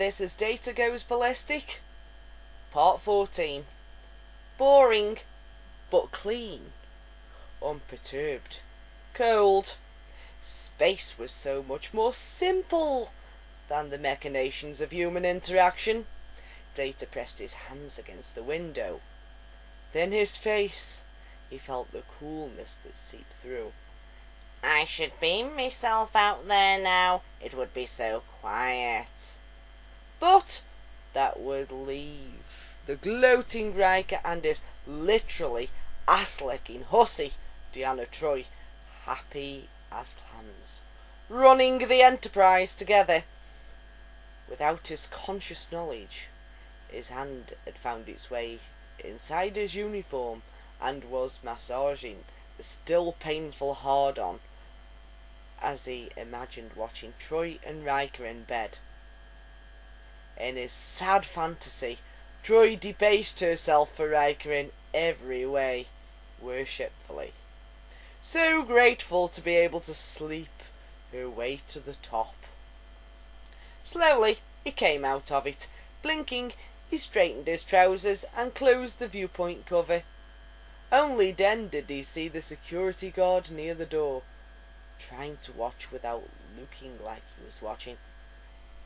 this as Data Goes Ballistic. Part 14. Boring, but clean. Unperturbed. Cold. Space was so much more simple than the machinations of human interaction. Data pressed his hands against the window. Then his face. He felt the coolness that seeped through. I should beam myself out there now. It would be so quiet. But that would leave the gloating Riker and his literally ass-licking hussy, Deanna Troi, happy as clams, running the Enterprise together. Without his conscious knowledge, his hand had found its way inside his uniform and was massaging the still painful hard-on as he imagined watching Troi and Riker in bed. In his sad fantasy, Troi debased herself for Riker in every way, worshipfully. So grateful to be able to sleep her way to the top. Slowly, he came out of it. Blinking, he straightened his trousers and closed the viewpoint cover. Only then did he see the security guard near the door, trying to watch without looking like he was watching.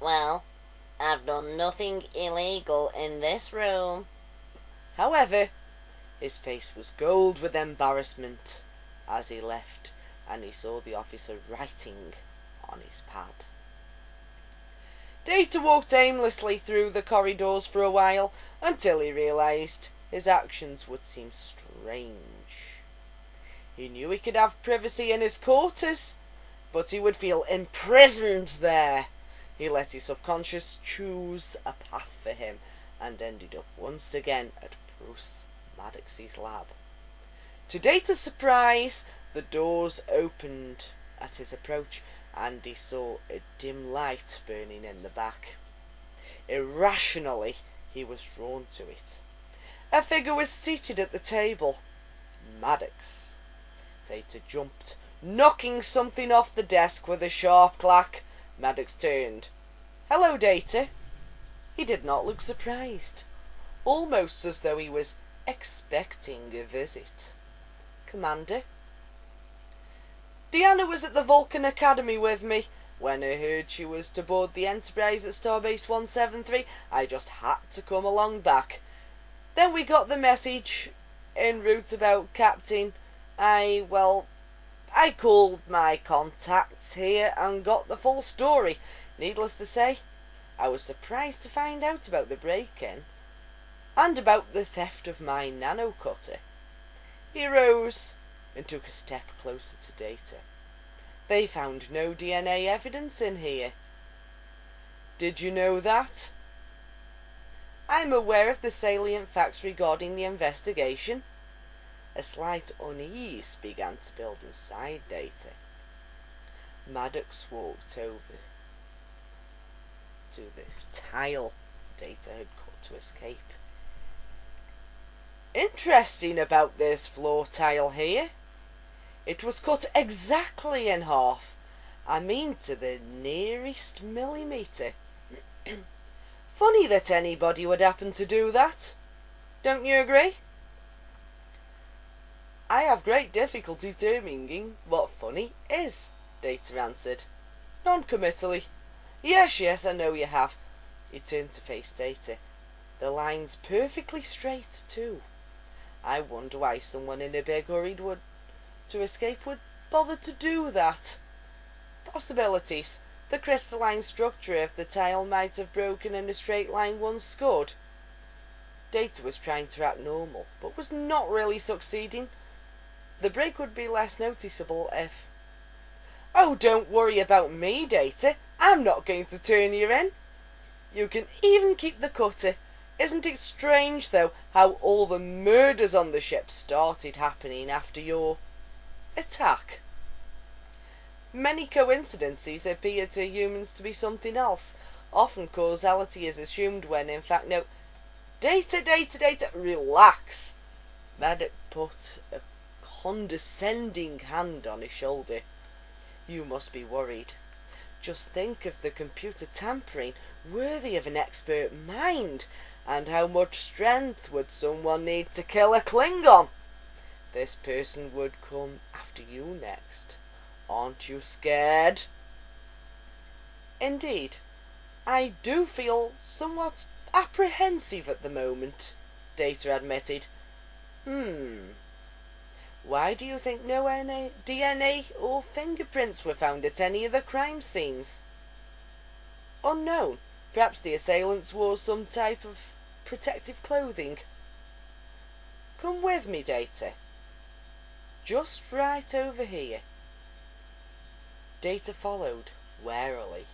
Well, I've done nothing illegal in this room. However, his face was gold with embarrassment as he left, and he saw the officer writing on his pad. Data walked aimlessly through the corridors for a while until he realised his actions would seem strange. He knew he could have privacy in his quarters, but he would feel imprisoned there. He let his subconscious choose a path for him and ended up once again at Bruce Maddox's lab. To Data's surprise, the doors opened at his approach and he saw a dim light burning in the back. Irrationally, he was drawn to it. A figure was seated at the table. Maddox. Data jumped, knocking something off the desk with a sharp clack. Maddox turned. Hello, Data. He did not look surprised, almost as though he was expecting a visit. Commander? Deanna was at the Vulcan Academy with me. When I heard she was to board the Enterprise at Starbase 173, I just had to come along back. Then we got the message en route about Captain. I called my contacts here and got the full story. Needless to say, I was surprised to find out about the break-in and about the theft of my nanocutter. He rose and took a step closer to Data. They found no DNA evidence in here. Did you know that? I'm aware of the salient facts regarding the investigation. A slight unease began to build inside Data. Maddox walked over to the tile Data had cut to escape. Interesting about this floor tile here. It was cut exactly in half. I mean to the nearest millimetre. Funny that anybody would happen to do that. Don't you agree? I have great difficulty determining what funny is, Data answered, non-committally. Yes, I know you have. He turned to face Data. The line's perfectly straight, too. I wonder why someone in a big hurry to escape would bother to do that. Possibilities. The crystalline structure of the tile might have broken in a straight line once scored. Data was trying to act normal, but was not really succeeding. The break would be less noticeable if... Oh, don't worry about me, Data. I'm not going to turn you in. You can even keep the cutter. Isn't it strange, though, how all the murders on the ship started happening after your attack? Many coincidences appear to humans to be something else. Often causality is assumed when, in fact, no. Data, relax. Maddox put a condescending hand on his shoulder. You must be worried. Just think of the computer tampering worthy of an expert mind, and how much strength would someone need to kill a Klingon? This person would come after you next. Aren't you scared? Indeed, I do feel somewhat apprehensive at the moment, Data admitted. Why do you think no DNA or fingerprints were found at any of the crime scenes? Unknown. Perhaps the assailants wore some type of protective clothing. Come with me, Data. Just right over here. Data followed, warily.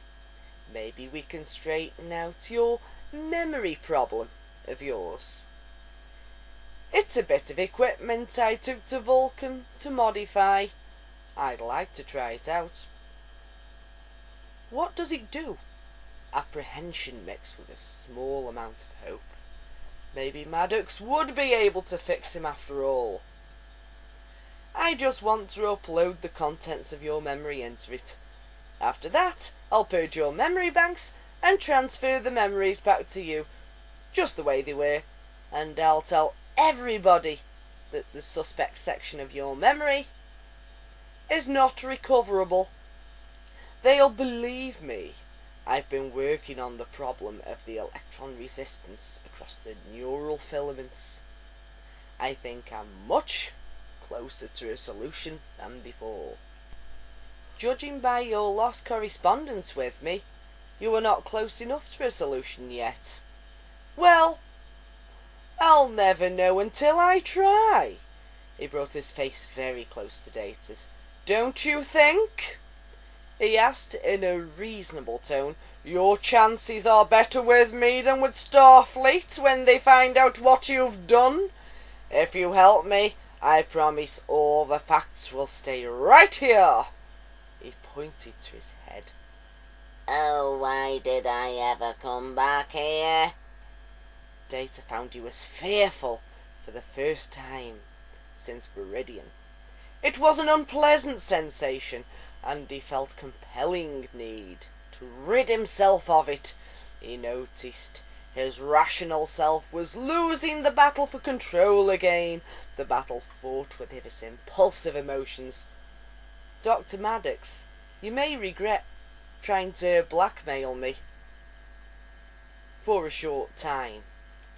Maybe we can straighten out your memory problem of yours. It's a bit of equipment I took to Vulcan to modify. I'd like to try it out. What does it do? Apprehension mixed with a small amount of hope. Maybe Maddox would be able to fix him after all. I just want to upload the contents of your memory into it. After that, I'll purge your memory banks and transfer the memories back to you, just the way they were, and I'll tell everybody that the suspect section of your memory is not recoverable. They'll believe me. I've been working on the problem of the electron resistance across the neural filaments. I think I'm much closer to a solution than before. Judging by your lost correspondence with me, you are not close enough to a solution yet. Well, I'll never know until I try. He brought his face very close to Data's. Don't you think? He asked in a reasonable tone. Your chances are better with me than with Starfleet when they find out what you've done. If you help me, I promise all the facts will stay right here. He pointed to his head. Oh, why did I ever come back here? Data found he was fearful for the first time since Viridian. It was an unpleasant sensation, and he felt compelling need to rid himself of it. He noticed his rational self was losing the battle for control again, the battle fought with his impulsive emotions. Dr. Maddox, you may regret trying to blackmail me for a short time.